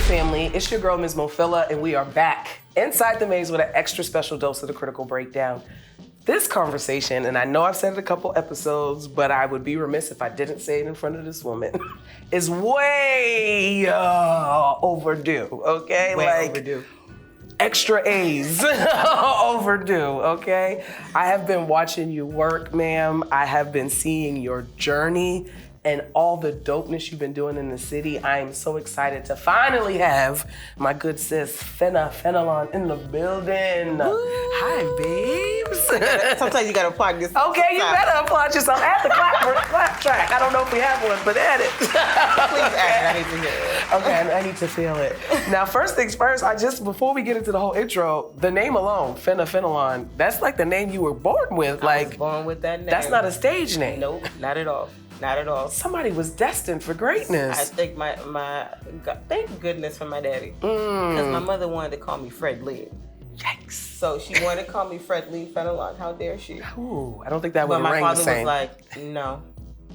family. It's your girl, Ms. Mofilla, and we are back inside the maze with an extra special dose of the critical breakdown. This conversation, and I know I've said it a couple episodes, but I would be remiss if I didn't say it in front of this woman, is way overdue, okay? Way overdue. Extra A's overdue, okay? I have been watching you work, ma'am. I have been seeing your journey and all the dopeness you've been doing in the city. I am so excited to finally have my good sis, Fena Fenelon, in the building. Ooh. Hi, babes. Sometimes you gotta applaud yourself. Okay, you better applaud yourself. Add the clap track. I don't know if we have one, but add it. Please add it. I need to hear it. Okay, I need to feel it. Now, first things first, before we get into the whole intro, the name alone, Fena Fenelon, that's like the name you were born with. I was born with that name. That's not a stage name. Nope, not at all. Not at all. Somebody was destined for greatness. I think thank goodness for my daddy. Because my mother wanted to call me Fred Lee. Yikes. So she wanted to call me Fred Lee Fenelon. How dare she? Ooh, I don't think that would rang the same. But my father was like, no,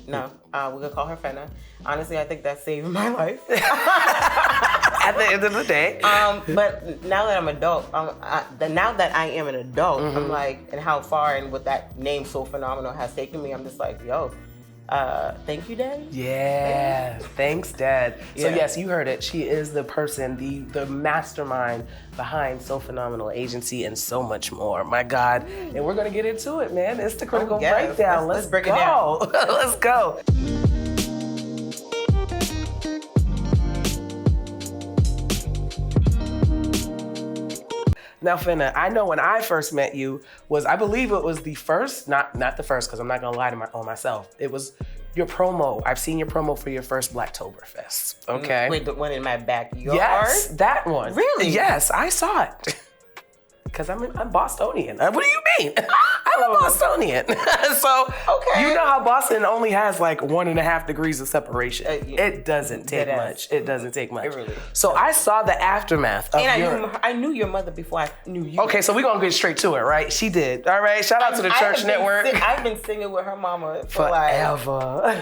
we're gonna call her Fenna. Honestly, I think that saved my life. At the end of the day. But now that I'm adult, now that I am an adult, I'm like, and how far and what that name so phenomenal has taken me, I'm just like, yo, thank you, Daddy. Yeah, thanks, Dad. Yeah. So yes, you heard it. She is the person, the mastermind behind So Phenomenal Agency and so much more. My God. And we're gonna get into it, man. It's the critical breakdown. Let's break it down. Let's go. Now, Fenna, I know when I first met you I believe it was the first, not the first, because I'm not gonna lie on myself. It was your promo. I've seen your promo for your first Blvcktoberfest, okay? Wait, the one in my backyard? Yes, that one. Really? Yes, I saw it. Because I'm Bostonian. What do you mean? I'm a Bostonian. So, okay. You know how Boston only has like 1.5 degrees of separation. Yeah. It doesn't take much. It doesn't take much. It really. So I saw the aftermath of I knew your mother before I knew you. Okay, so we're going to get straight to it, right? She did. All right, shout out to the Church Network. I've been singing with her mama for forever.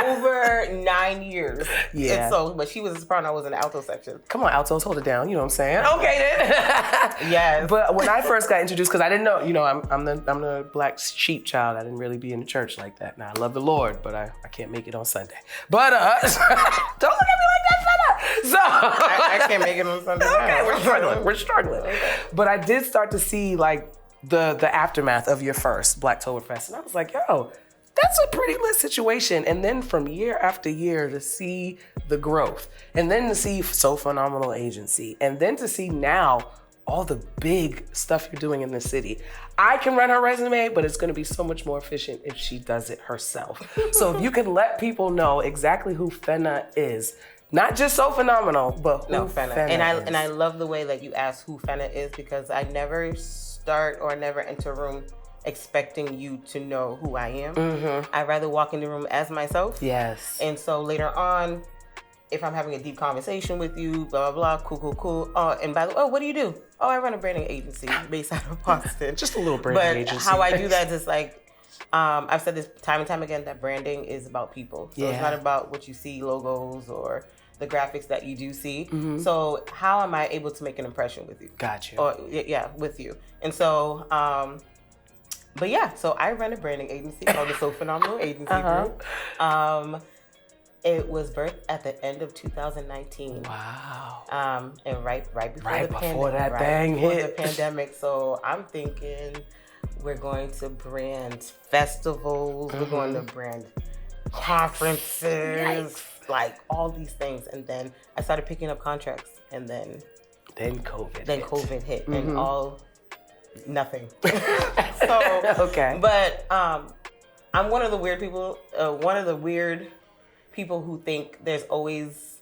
Over 9 years. Yeah. But she was a soprano, I was in the alto section. Come on, altos, hold it down. You know what I'm saying? Okay, then. Yes. But when I first got introduced, because I didn't know, I'm the black sheep child. I didn't really be in the church like that. Now, I love the Lord, but I can't make it on Sunday. But, don't look at me like that, Fenna. So. I can't make it on Sunday. Okay, we're struggling. Okay. But I did start to see like the aftermath of your first Blvcktoberfest. And I was like, yo, that's a pretty lit situation. And then from year after year to see the growth, and then to see So Phenomenal Agency, and then to see now all the big stuff you're doing in the city. I can run her resume, but it's gonna be so much more efficient if she does it herself. So if you can let people know exactly who Fenna is, not just So Phenomenal, but who Fenna is. And I love the way that you ask who Fenna is, because I never start or never enter a room expecting you to know who I am. Mm-hmm. I'd rather walk in the room as myself. Yes. And so later on, if I'm having a deep conversation with you, blah, blah, blah, cool. And by the way, what do you do? Oh, I run a branding agency based out of Faustin. Just a little branding agency. But how I do that is like, I've said this time and time again, that branding is about people. So It's not about what you see, logos or the graphics that you do see. Mm-hmm. So how am I able to make an impression with you? Gotcha. Or with you. And so, so I run a branding agency called the So Phenomenal Agency Group. It was birthed at the end of 2019. Wow. And right before the pandemic. So I'm thinking we're going to brand festivals, we're going to brand conferences, like all these things. And then I started picking up contracts, and then COVID hit and nothing. So okay. But I'm one of the weird people who think there's always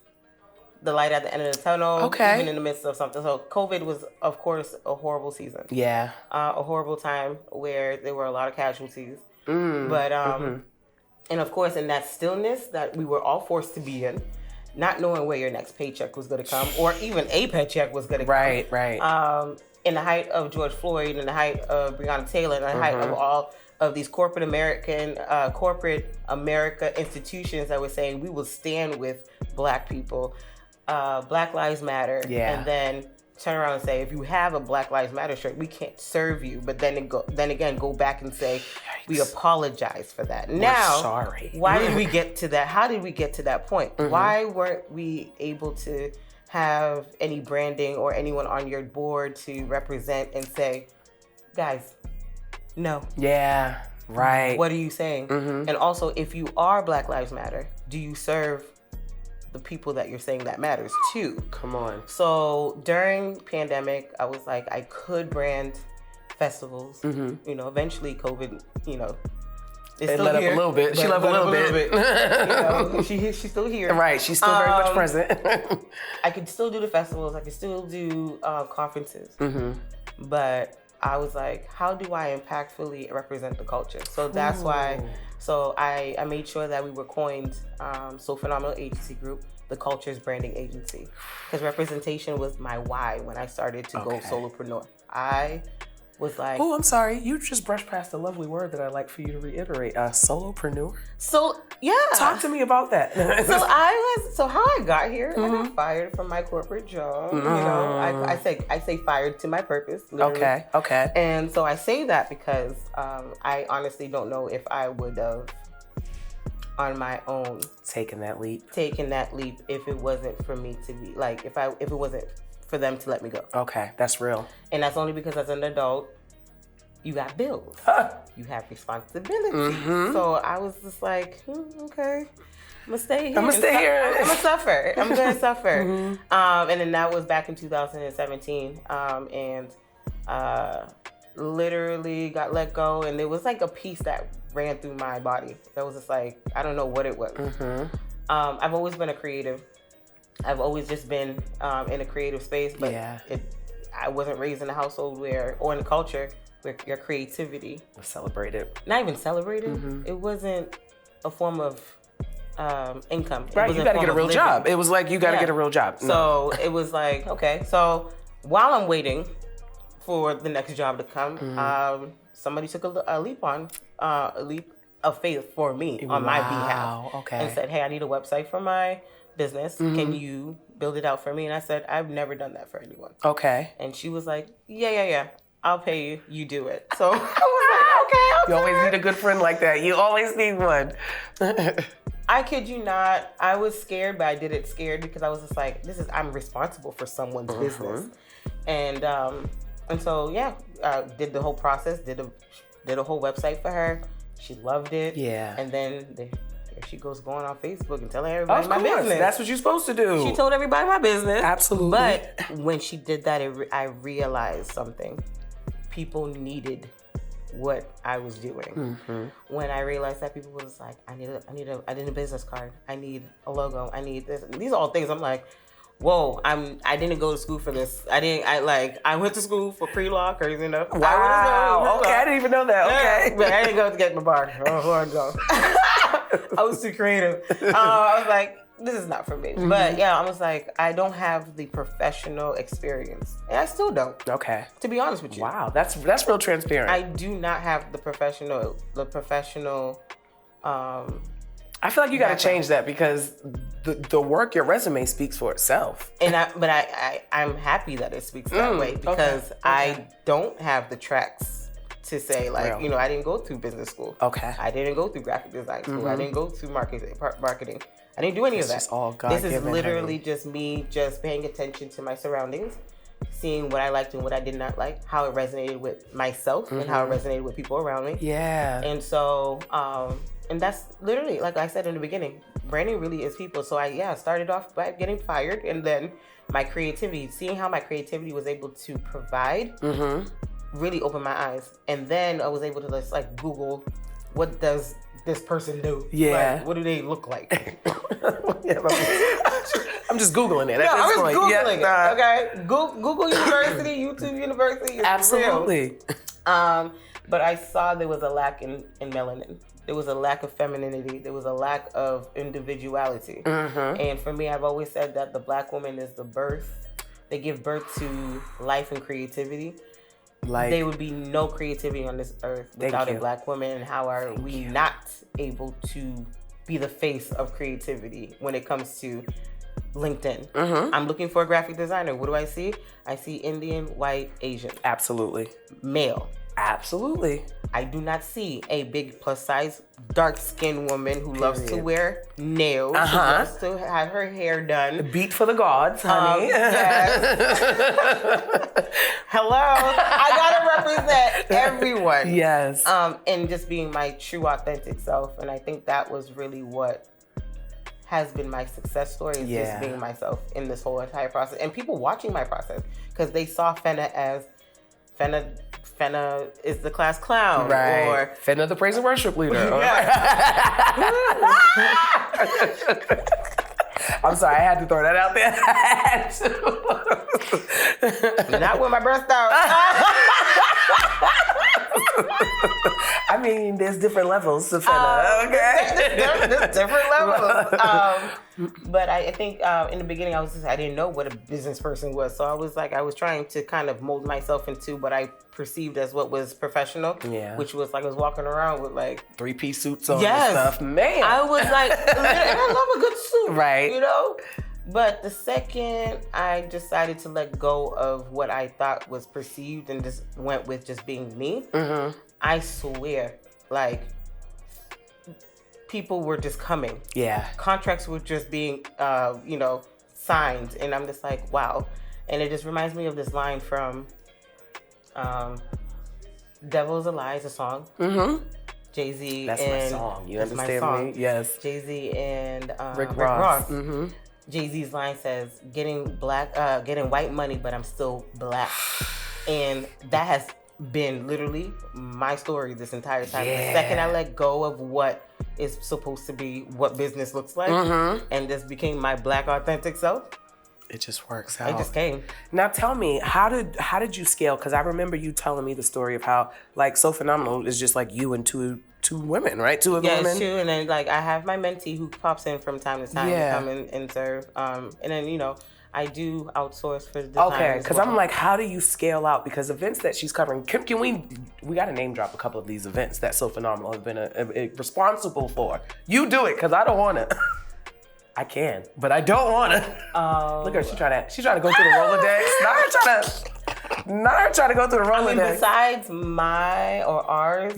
the light at the end of the tunnel, even in the midst of something. So COVID was, of course, a horrible season. Yeah. A horrible time where there were a lot of casualties. But, and of course, in that stillness that we were all forced to be in, not knowing where your next paycheck was going to come, or even a paycheck was going to come. Right. In the height of George Floyd, in the height of Breonna Taylor, in the height of all of these corporate America institutions that were saying we will stand with Black people. Black Lives Matter, Yeah. and then turn around and say, if you have a Black Lives Matter shirt, we can't serve you. But then again, go back and say, we apologize for that. Now, sorry. Why did we get to that? How did we get to that point? Mm-hmm. Why weren't we able to have any branding or anyone on your board to represent and say, guys, no. Yeah, right. What are you saying? Mm-hmm. And also, if you are Black Lives Matter, do you serve the people that you're saying that matters to? Come on. So during pandemic, I was like, I could brand festivals. Mm-hmm. You know, eventually COVID, you know, It let up a little bit. She let up a little bit. You know, she's still here. Right. She's still very much present. I could still do the festivals. I could still do conferences. Mm-hmm. But I was like, how do I impactfully represent the culture? So that's why. So I made sure that we were coined So Phenomenal Agency Group, the Culture's Branding Agency, because representation was my why when I started to go solopreneur. I was like, oh, I'm sorry. You just brushed past a lovely word that I'd like for you to reiterate. Solopreneur? So, yeah. Talk to me about that. So how I got here, I got fired from my corporate job. You know, I say fired to my purpose. Literally. Okay. And so I say that because I honestly don't know if I would have on my own taking that leap if it wasn't for me to be like, if it wasn't for them to let me go. Okay, that's real. And that's only because as an adult, you got bills. You have responsibilities. Mm-hmm. So I was just like, okay, I'm gonna stay here. I'm gonna stay here. I'm gonna suffer. I'm gonna suffer. Mm-hmm. And then that was back in 2017. And literally got let go. And there was like a piece that ran through my body. That was just like, I don't know what it was. Mm-hmm. I've always been a creative. I've always just been in a creative space, but I wasn't raised in a household or in a culture where your creativity was celebrated. Not even celebrated. Mm-hmm. It wasn't a form of income. Right, you got to get a real job. It was like, you got to get a real job. So it was like, okay. So while I'm waiting for the next job to come, somebody took a leap of faith for me on my behalf. Okay. And said, hey, I need a website for my business. Can you build it out for me? And I said, I've never done that for anyone. Okay. And she was like, yeah. I'll pay you. You do it. So I was like, okay. You always need a good friend like that. You always need one. I kid you not. I was scared, but I did it scared because I was just like, I'm responsible for someone's business. And so, did the whole process, did a whole website for her. She loved it. Yeah. And then there she goes going on Facebook and telling everybody my business. That's what you're supposed to do. She told everybody my business. Absolutely. But when she did that, I realized something. People needed what I was doing. Mm-hmm. When I realized that people were just like, I need a business card. I need a logo. I need this. And these are all things I'm like, whoa, I didn't go to school for this. I went to school for pre-law, crazy enough. Wow. Okay, I didn't even know that. Okay. But I didn't go to get my bar. I was too creative. I was like, this is not for me. Mm-hmm. But yeah, I was like, I don't have the professional experience. And I still don't. Okay. To be honest with you. Wow, that's real transparent. I do not have the professional I feel like you got to change that because the work, your resume speaks for itself. And I'm happy that it speaks that way because I don't have the tracks to say like, I didn't go through business school. Okay. I didn't go through graphic design school. I didn't go through marketing. I didn't do any of that. Just all God-given. This is literally just me just paying attention to my surroundings, seeing what I liked and what I did not like, how it resonated with myself and how it resonated with people around me. Yeah. And so, and that's literally, like I said in the beginning, branding really is people. So I started off by getting fired, and then my creativity, seeing how my creativity was able to provide, really opened my eyes. And then I was able to just like Google, what does this person do? Yeah. Like, what do they look like? I'm just Googling it. I'm just Googling it. Okay. Google University, YouTube University. Absolutely. But I saw there was a lack in melanin. There was a lack of femininity. There was a lack of individuality. And for me, I've always said that the Black woman is the birth. They give birth to life and creativity. Like, there would be no creativity on this earth without a Black woman. And how are we not able to be the face of creativity when it comes to LinkedIn. I'm looking for a graphic designer. What do I see? I see Indian, white, Asian. Absolutely. Male. Absolutely. I do not see a big plus size, dark skinned woman who loves to wear nails, who loves to have her hair done. Beat for the gods, honey. Yes. Hello. I gotta represent everyone. Yes. And just being my true authentic self. And I think that was really what has been my success story, is just being myself in this whole entire process. And people watching my process, because they saw Fenna as Fenna is the class clown. Right. Or Fenna the praise and worship leader. I'm sorry, I had to throw that out there. Not with my breast out. I mean, there's different levels to Fenna, okay? There's different levels. But I think in the beginning, I didn't know what a business person was. So I was trying to kind of mold myself into what I perceived as what was professional. Yeah. Which was like, I was walking around with like 3-piece suits on and stuff. Man. I was like, and I love a good suit. Right. You know? But the second I decided to let go of what I thought was perceived and just went with just being me, I swear, like, people were just coming. Yeah. Contracts were just being, signed. And I'm just like, wow. And it just reminds me of this line from Devil is a Lie, is a song. Jay-Z. That's my song. You understand me? Yes. Jay-Z and Rick Ross. Jay-Z's line says, getting white money, but I'm still black. And that has been literally my story this entire time. Yeah. The second I let go of what is supposed to be what business looks like, and this became my black authentic self, it just works out. It just came. Now tell me, how did you scale? Because I remember you telling me the story of how, like, So Phenomenal is just like you and two women, right? Two of the women. Yes, two. And then, like, I have my mentee who pops in from time to time to come and serve. And then, I do outsource for the design. Okay, because I'm like, how do you scale out? Because events that she's covering, can we got to name drop a couple of these events that So Phenomenal has been responsible for. You do it, because I don't want to. I can, but I don't want to. Look at her, she's trying to go through the Rolodex. Not her trying to go through the Rolodex. I mean, besides ours,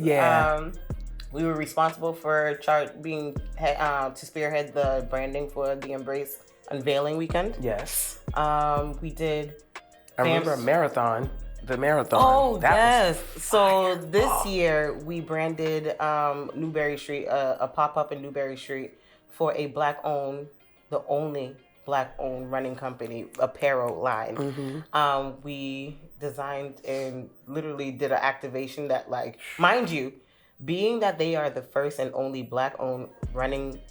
we were responsible for being to spearhead the branding for the Embrace unveiling weekend. Yes. We did. I remember the marathon. Oh, yes. So this year we branded Newberry Street, a pop-up in Newberry Street for a the only Black-owned running company apparel line. We designed and literally did an activation that, like, mind you, being that they are the first and only Black-owned running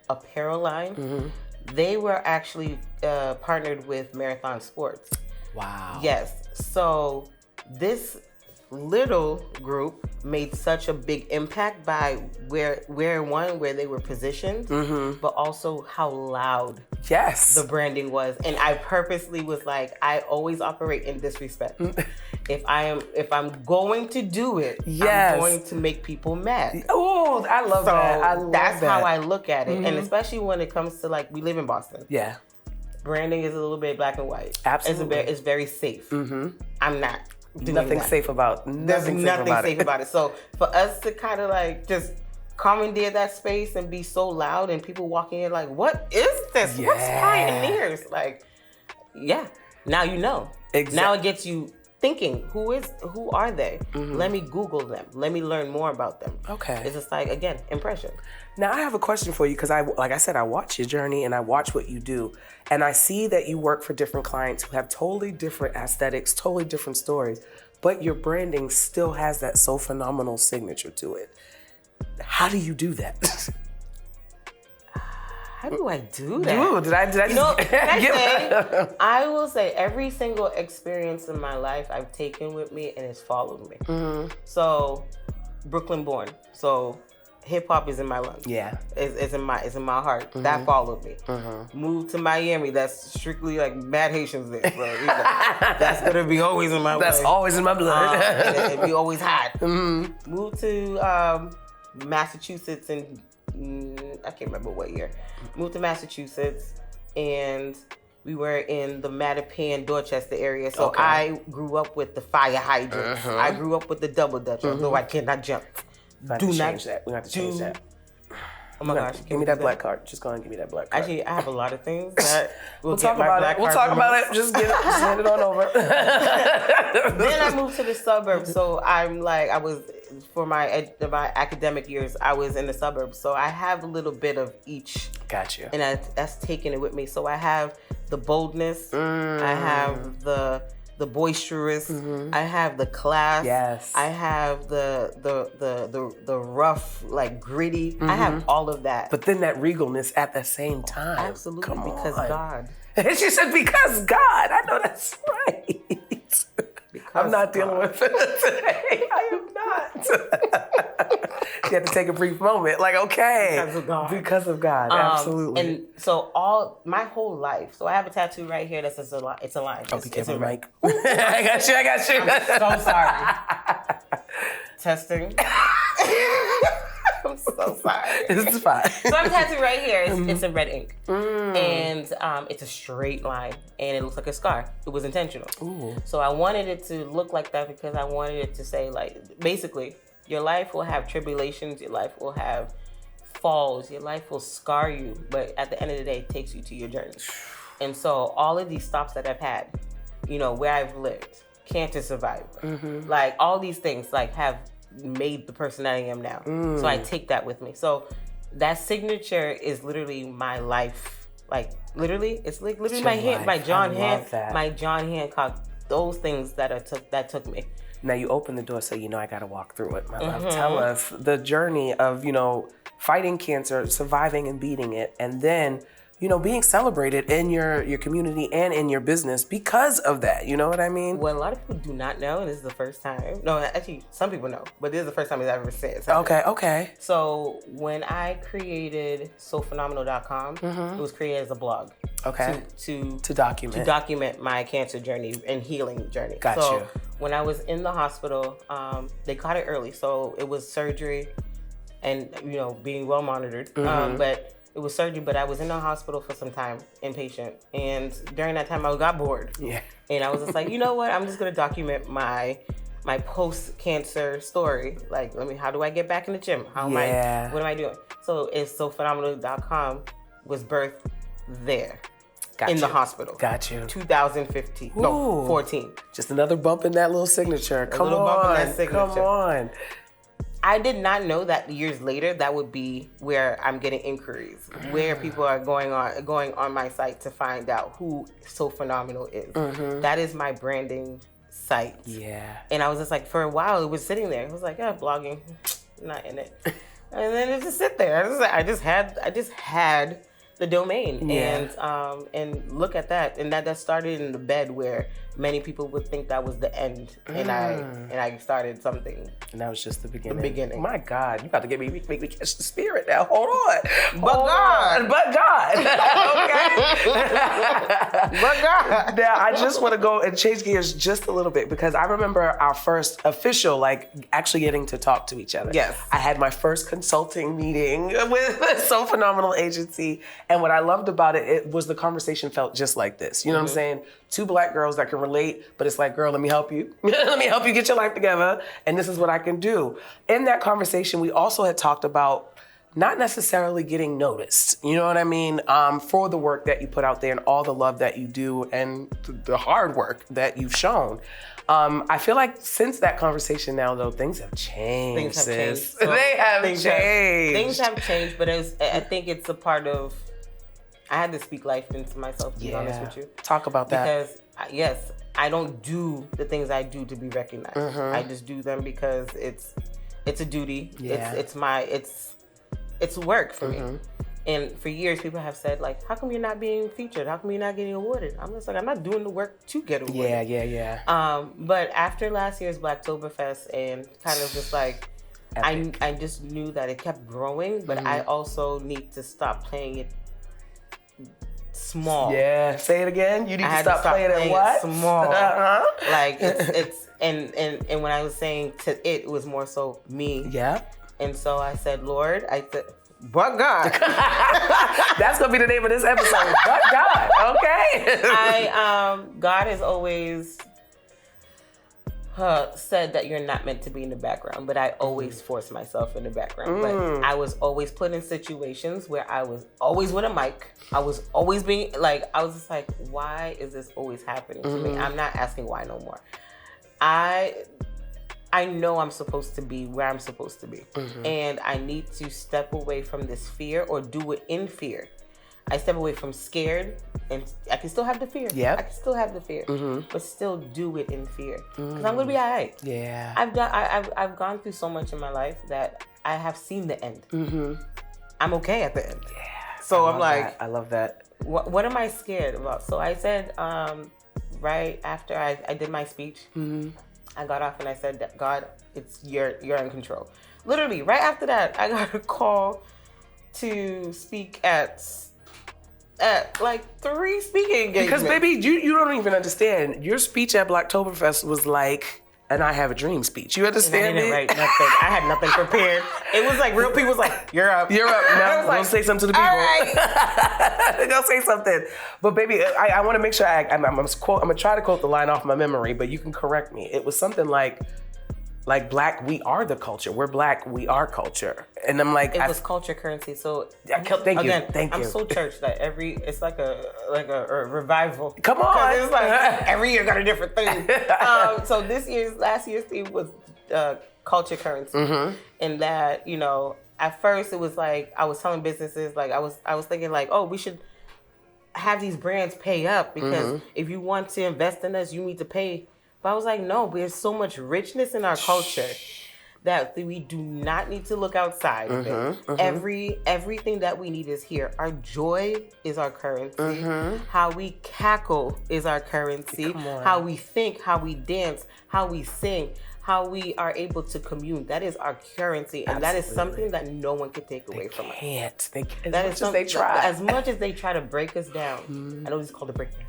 apparel line, they were actually partnered with Marathon Sports. Wow. Yes. So this little group made such a big impact by where they were positioned, but also how loud the branding was. And I purposely was like, I always operate in disrespect. If I'm going to do it, I'm going to make people mad. Oh, I love that. That's how I look at it. And especially when it comes to, like, we live in Boston. Yeah. Branding is a little bit black and white. Absolutely. It's very safe. I'm not doing nothing that. safe about There's nothing safe about it. So for us to kind of, like, just commandeer that space and be so loud and people walking in like, what is this? Yeah. What's Pioneers? Like, now you know. Exactly. Now it gets you thinking, who are they? Let me Google them. Let me learn more about them. Okay. It's just like, again, impression. Now I have a question for you, because like I said, I watch your journey and I watch what you do. And I see that you work for different clients who have totally different aesthetics, totally different stories, but your branding still has that So Phenomenal signature to it. How do you do that? How do I do that? Ooh, did I just I will say every single experience in my life I've taken with me and it's followed me. So, Brooklyn born. So, hip hop is in my lungs. Yeah. It's in my heart. That followed me. Moved to Miami. That's strictly like bad Haitians there. So, that's gonna be always in my blood. That's always in my blood. And it be always hot. Moved to Massachusetts in I can't remember what year. Moved to Massachusetts. and we were in the Mattapan, Dorchester area. So Okay. I grew up with the fire hydrants. I grew up with the double dutch, although I cannot jump. We have to change that. We have to change that. Oh my gosh. Give me that black card. Just go ahead and give me that black card. Actually, I have a lot of things that we'll talk about it. We'll talk about it. Just hand it on over. Then I moved to the suburbs. So I'm like, I was, for my academic years, I was in the suburbs. So I have a little bit of each. Got you. And that's taken it with me. So I have the boldness. I have the boisterous. I have the class. Yes. I have the rough, like gritty. I have all of that. But then that regalness at the same time. Absolutely, Come because on. God. She said, because God. I know that's right. I'm not dealing with it today. I am not. She had to take a brief moment. Like, okay. Because of God. Because of God. Absolutely. And so my whole life. So I have a tattoo right here that says it's a line. Oh, be careful, Mike. I got you. I'm so sorry. Testing. I'm so sorry. It's fine. So I'm tattooed right here. It's in red ink. And it's a straight line. And it looks like a scar. It was intentional. Ooh. So I wanted it to look like that because I wanted it to say, like, basically, your life will have tribulations. Your life will have falls. Your life will scar you. But at the end of the day, it takes you to your journey. And so all of these stops that I've had, where I've lived, cancer survivor, like all these things, like have made the person that I am now. So I take that with me. So that signature is literally my life. Like literally, it's like literally It's my your hand, life. my John Hancock. Those things that took me. Now you open the door, so I got to walk through it. My love, tell us the journey of fighting cancer, surviving and beating it, and then being celebrated in your community and in your business because of that. You know what I mean? What a lot of people do not know, and this is the first time. No, actually, some people know, but this is the first time I've ever said something. Okay. So when I created SoPhenomenal.com, it was created as a blog. Okay. To document my cancer journey and healing journey. Got you. When I was in the hospital, they caught it early, so it was surgery, and being well monitored. But it was surgery, but I was in the hospital for some time, inpatient. And during that time, I got bored. Yeah. And I was just like, you know what? I'm just going to document my post-cancer story. Like, how do I get back in the gym? What am I doing? So it's SoPhenomenal.com was birthed there. In the hospital. Got you. 2015. No, 14. Just another bump in that little signature. Bump in that signature. Come on. I did not know that years later that would be where I'm getting inquiries, where people are going on my site to find out who So Phenomenal is. That is my branding site. Yeah. And I was just like, for a while, it was sitting there. It was like, blogging, not in it. And then it just sit there. I just had the domain, and look at that. And that started in the bed where many people would think that was the end, and I started something. And that was just the beginning. The beginning. My God, you about to make me catch the spirit now. Hold on. But God. Okay. But God. Now I just want to go and change gears just a little bit because I remember our first official, actually getting to talk to each other. Yes. I had my first consulting meeting with So Phenomenal Agency, and what I loved about it was the conversation felt just like this. You know what I'm saying? Two Black girls that can relate, but it's like, girl, let me help you. Let me help you get your life together, and this is what I can do. In that conversation, we also had talked about not necessarily getting noticed, you know what I mean, for the work that you put out there and all the love that you do and the hard work that you've shown. I feel like since that conversation now, though, things have changed. So they have changed. Things have changed, but I think it's a part of, I had to speak life into myself, to be honest with you. Talk about that. Because, I don't do the things I do to be recognized. I just do them because it's a duty. Yeah. It's work for me. And for years, people have said, how come you're not being featured? How come you're not getting awarded? I'm just like, I'm not doing the work to get awarded. Yeah. But after last year's Blvcktoberfest and kind of just I just knew that it kept growing, but I also need to stop playing it small. Yeah, say it again. You need to stop playing it what? Small. It's and when I was saying it was more so me. Yeah. And so I said, Lord, but God. That's gonna be the name of this episode. But God, okay. God has always said that you're not meant to be in the background, but I always force myself in the background. But I was always put in situations where I was always with a mic. I was always being like, I was just like, why is this always happening to me? I'm not asking why no more. I know I'm supposed to be where I'm supposed to be. And I need to step away from this fear or do it in fear. I step away from scared, and I can still have the fear. Yep. I can still have the fear, but still do it in fear. Because I'm gonna be all right. Yeah. I've gone through so much in my life that I have seen the end. I'm okay at the end. Yeah. So I'm like, I love that. What am I scared about? So I said, right after I did my speech, I got off and I said, that God, you're in control. Literally, right after that, I got a call to speak at like 3 speaking engagements. Because baby, you don't even understand. Your speech at Blvcktoberfest was like an I Have a Dream speech. You understand me? I didn't write nothing. I had nothing prepared. It was like real people was like, you're up. You're up. Now, like, go say something to the people. All right. Go say something. But baby, I want to make sure I'm going to try to quote the line off my memory, but you can correct me. It was something like Black, we are the culture. We're Black, we are culture. And I'm like, it was culture currency. So thank you. I'm so church that it's like a revival. Come on. It's like every year got a different thing. So last year's theme was culture currency. And that, at first it was like, I was telling businesses, like I was thinking like, oh, we should have these brands pay up because if you want to invest in us, you need to pay. But I was like, no, there's so much richness in our culture that we do not need to look outside. Everything that we need is here. Our joy is our currency. How we cackle is our currency. How we think, how we dance, how we sing, how we are able to commune. That is our currency. And that is something that no one can take away from us. As much as they try to break us down. I know this is called a breakdown.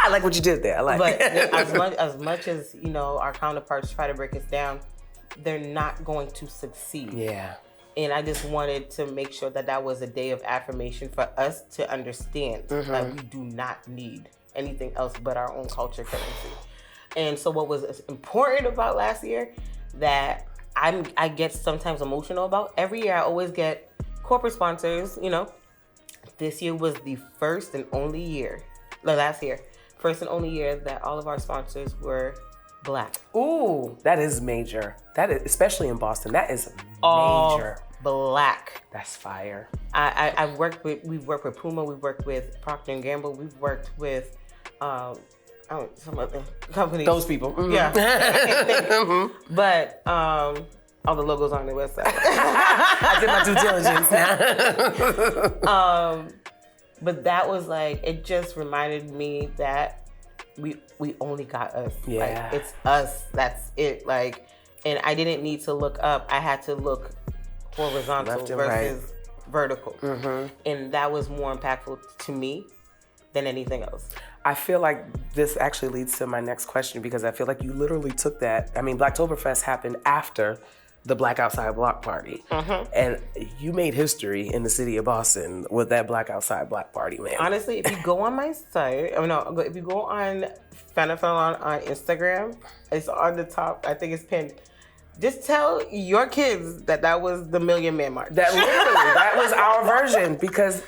I like what you did there. I like it. But as much as, our counterparts try to break us down, they're not going to succeed. Yeah. And I just wanted to make sure that was a day of affirmation for us to understand that we do not need anything else but our own culture currency. And so what was important about last year that I get sometimes emotional about, every year I always get corporate sponsors, This year was the first and only year that all of our sponsors were Black. Ooh, that is major. That is, especially in Boston, that is major. All Black. That's fire. We've worked with Puma, we've worked with Procter & Gamble, we've worked with some other companies. Those people. Yeah. But all the logos on the website. I did my due diligence now. But that was like, it just reminded me that we only got us. Yeah. Like, it's us. That's it. Like, and I didn't need to look up. I had to look horizontal versus vertical. And that was more impactful to me than anything else. I feel like this actually leads to my next question because I feel like you literally took that. I mean, Blvcktoberfest happened after the Black Outside Block Party. And you made history in the city of Boston with that Black Outside Block Party, man. Honestly, if you go on my site, if you go on Fena Fenelon on Instagram, it's on the top, I think it's pinned. Just tell your kids that was the Million Man March. That was our version because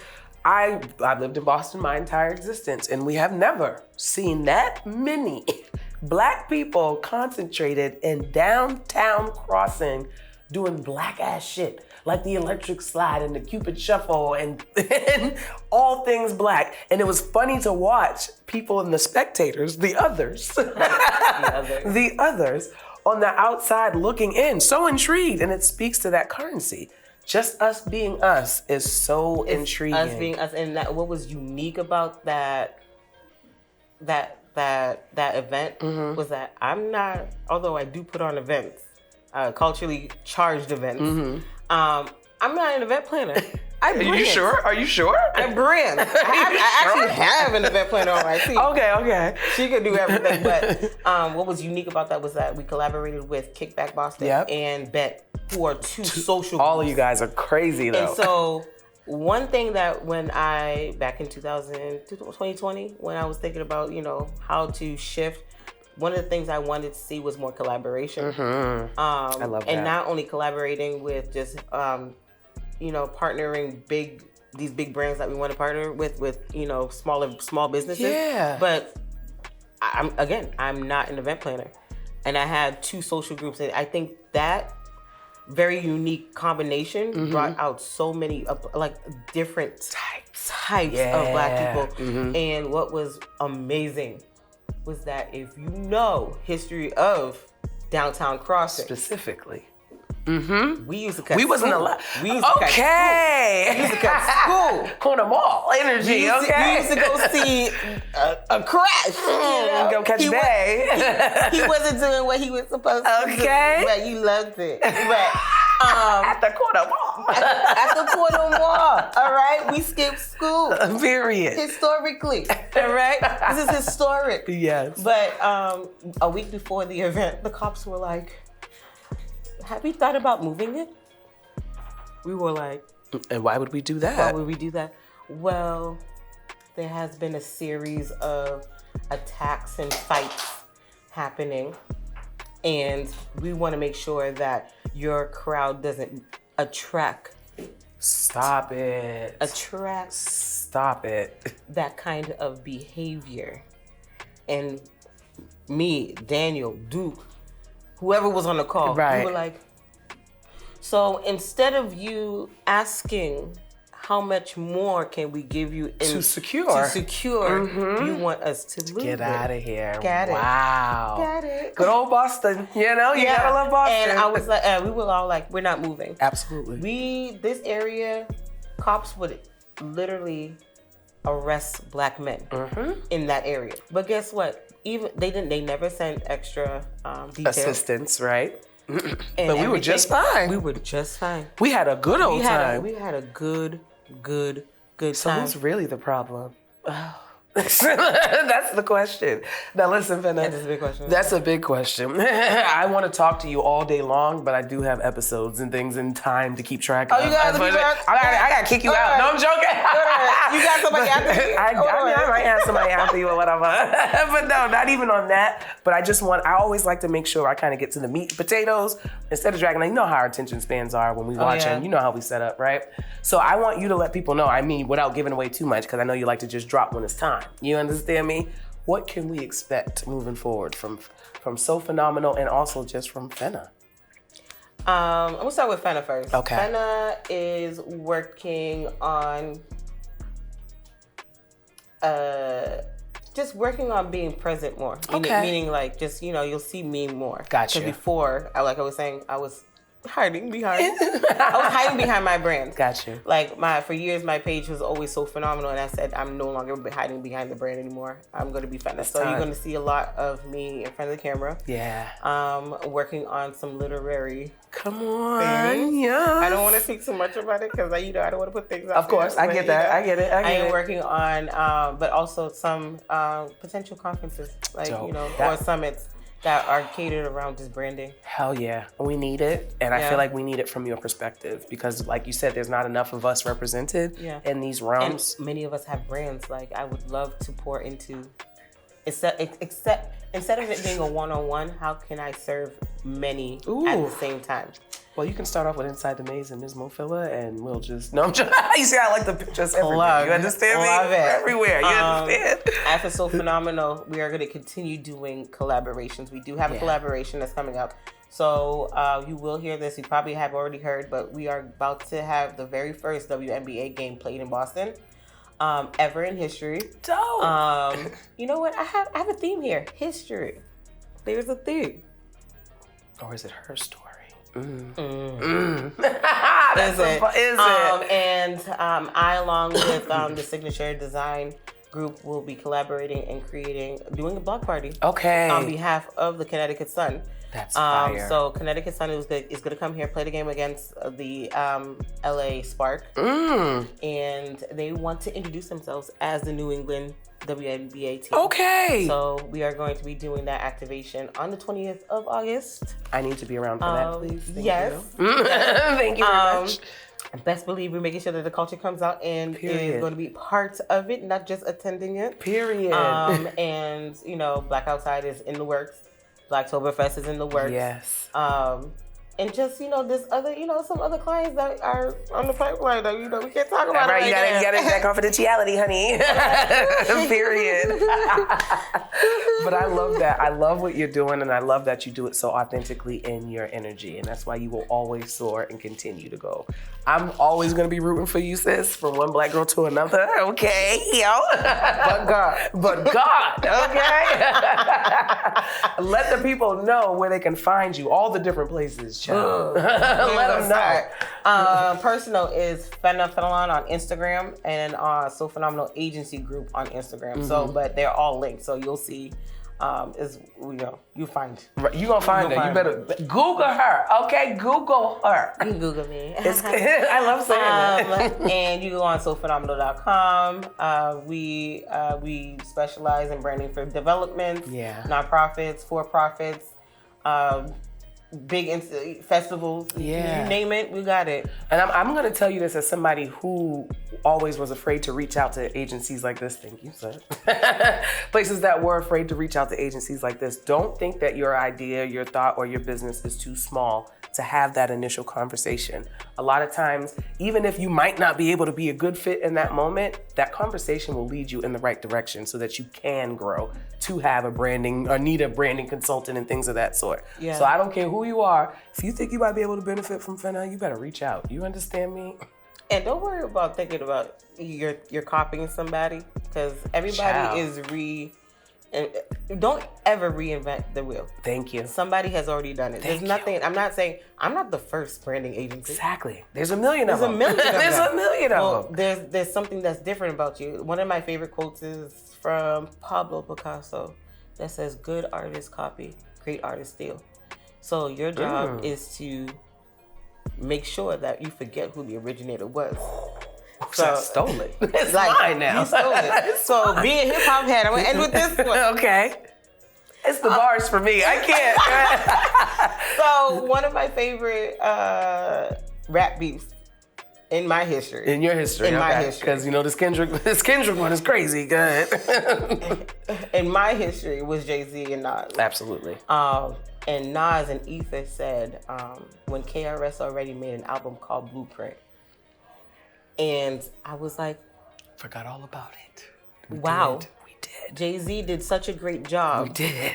I've lived in Boston my entire existence and we have never seen that many Black people concentrated in downtown Crossing doing Black ass shit like the electric slide and the Cupid shuffle and all things Black. And it was funny to watch people and the spectators, the others on the outside looking in, so intrigued. And it speaks to that currency. Just us being us is so intriguing. Us being us, and what was unique about that event was that I'm not, although I do put on events, culturally charged events. I'm not an event planner. I brand. Are you sure? I brand. I actually have an event planner on my team. Okay. She could do everything. But what was unique about that was that we collaborated with Kickback Boston and Bet. who are too social. All of you guys are crazy though. And so one thing that back in 2020, when I was thinking about, how to shift, one of the things I wanted to see was more collaboration. I love that. And not only collaborating with just, partnering these big brands that we want to partner with, small businesses. Yeah. But I'm not an event planner. And I had 2 social groups. And I think that very unique combination brought out so many different types of Black people. And what was amazing was that if you know history of downtown Crossing specifically, we used to cut. We wasn't allowed. We used to cut school. We used to cut school. Corner mall energy. We used to go see a crash. Go catch Bay. He wasn't doing what he was supposed to do. But you loved it. But at the corner mall. At the corner mall. All right, we skipped school. Period. Historically. All right, this is historic. Yes. But a week before the event, the cops were like, "Have you thought about moving it?" We were like, and why would we do that? Why would we do that? Well, there has been a series of attacks and fights happening, and we want to make sure that your crowd doesn't attract. Stop it. Attract. Stop it. That kind of behavior. And me, Daniel, Duke, whoever was on the call, we were like, so instead of you asking how much more can we give you to secure, you want us to move get out of here. Got it. Wow. Got it. Good old Boston. You gotta love Boston. And I was like, we were all like, we're not moving. Absolutely. This area, cops would literally arrest Black men in that area. But guess what? They never sent extra details. Assistance, right? But we were just fine. We were just fine. We had a good old time. We had a good time. So who's really the problem? That's the question. Now listen, Fenna. That's a big question. That's a big question. I want to talk to you all day long, but I do have episodes and things in time to keep track of. Oh, you got to I got to kick you out. No, I'm joking. You got somebody after me? I might have somebody after you or whatever. But no, not even on that. But I always like to make sure I kind of get to the meat and potatoes instead of dragging. You know how our attention spans are when we watch them. You know how we set up, right? So I want you to let people know, without giving away too much, because I know you like to just drop when it's time. You understand me? What can we expect moving forward from So Phenomenal and also just from Fenna? I'm gonna start with Fenna first. Okay. Fenna is working on just working on being present more. Okay. Meaning like just, you'll see me more. Gotcha. Because before, like I was saying, I was hiding behind my brand. Gotcha. Like for years, my page was always So Phenomenal, and I said I'm no longer hiding behind the brand anymore. I'm going to be Fenna. So you're going to see a lot of me in front of the camera. Yeah. Working on some literary. Come on. Yeah. I don't want to speak too much about it because I don't want to put things out. Of course, there, I get that. I get it. I am working on, but also some potential conferences, or summits that are catered around just branding. Hell yeah. We need it. And I feel like we need it from your perspective because like you said, there's not enough of us represented in these realms. And many of us have brands. Like I would love to pour into, instead of it being a one-on-one, how can I serve many at the same time? Well, you can start off with Insidethemaze and Ms. Mofilla, and we'll just... No, I'm just... You see, I like the pictures everywhere. You understand me? Love it. Everywhere. You understand? After So Phenomenal, we are going to continue doing collaborations. We do have a collaboration that's coming up. So you will hear this. You probably have already heard, but we are about to have the very first WNBA game played in Boston ever in history. Dope. You know what? I have a theme here. History. There's a theme. Or is it her story? Is it? And I, along with the Signature Design Group, will be collaborating and doing a block party. Okay. On behalf of the Connecticut Sun. That's fire. So Connecticut Sun is going to come here, play the game against the LA Spark. And they want to introduce themselves as the New England WNBA team. Okay. So we are going to be doing that activation on the 20th of August. I need to be around for that, please. Thank yes. you. Thank you very much. Best believe we're making sure that the culture comes out and Period. is going to be part of it, not just attending it. Period. And, you know, Black Outside is in the works. Blvcktoberfest is in the works. Yes. And just, you know, there's other, you know, some other clients that are on the pipeline that, you know, we can't talk about right, it you gotta that confidentiality, honey. Period. But I love that. I love what you're doing, and I love that you do it so authentically in your energy, and that's why you will always soar and continue to go. I'm always gonna be rooting for you, sis, from one Black girl to another. Okay, yo. But God, okay. Let the people know where they can find you, all the different places, child. Let them know. Personal is Fena Fenelon on Instagram and So Phenomenal Agency Group on Instagram. So, but they're all linked, so you'll see. You find. Right, you gonna find her. You better Google her, okay? Google her. You can Google me. I love saying that. And you go on sophenomenal.com. We specialize in branding for developments, nonprofits, for-profits, big festivals. You name it, we got it. And I'm going to tell you this as somebody who always was afraid to reach out to agencies like this. Thank you, sir. Places that were afraid to reach out to agencies like this. Don't think that your idea, your thought, or your business is too small to have that initial conversation. A lot of times, even if you might not be able to be a good fit in that moment, that conversation will lead you in the right direction so that you can grow to have a branding or need a branding consultant and things of that sort. Yeah. So I don't care who you are. If you think you might be able to benefit from Fenna, you better reach out. You understand me? And don't worry about thinking about you're copying somebody, because everybody is and don't ever reinvent the wheel. Thank you. Somebody has already done it. There's nothing. I'm not saying I'm not the first branding agency. Exactly. There's a million of them. There's a million of them. There's something that's different about you. One of my favorite quotes is from Pablo Picasso that says, "Good artists copy, great artists steal." So your job is to make sure that you forget who the originator was. So I stole it. It's like, mine now. You stole it. So being a hip hop head, I'm gonna end with this one. Okay. It's the bars for me. I can't. So one of my favorite rap beefs in my history. In your history. In my history. Because you know this Kendrick one is crazy. Go ahead. In my history was Jay-Z and Nas. Absolutely. And Nas and Ether said when KRS already made an album called Blueprint. And I was like, forgot all about it. We did. Jay-Z did such a great job. We did.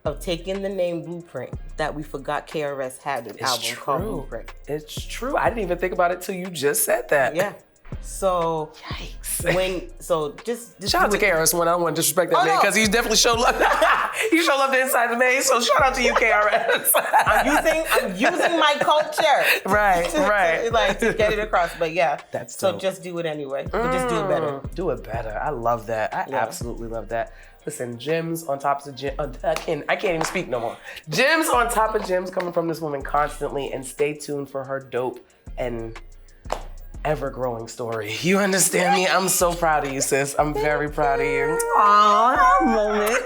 Of taking the name Blueprint that we forgot KRS had an album called Blueprint. It's true. I didn't even think about it till you just said that. Yeah. So yikes. Just shout out to KRS One. I don't want to disrespect that man because he definitely showed love. He showed love to Insidethemaze. So shout out to you, KRS. I'm using my culture. Right. To get it across. But yeah. That's so dope. Just do it anyway. But just do it better. Do it better. I love that. I absolutely love that. Listen, gems on top of gems. I can't even speak no more. Gems on top of gems coming from this woman constantly, and stay tuned for her dope and ever-growing story. You understand me? I'm so proud of you, sis. I'm very proud of you. Aww, moment.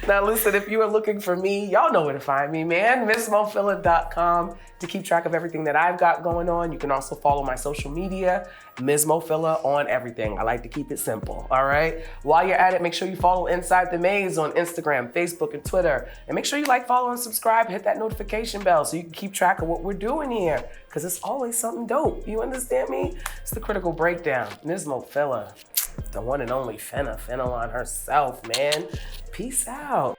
Now listen, if you are looking for me, y'all know where to find me, man. MsMoFilla.com to keep track of everything that I've got going on. You can also follow my social media, Ms. Mofilla on everything. I like to keep it simple, all right? While you're at it, make sure you follow Insidethemaze on Instagram, Facebook, and Twitter. And make sure you like, follow, and subscribe. Hit that notification bell so you can keep track of what we're doing here, because it's always something dope. You understand me? It's the Critical Breakdown. Ms. Mofilla, the one and only Fena Fenelon herself, man. Peace out.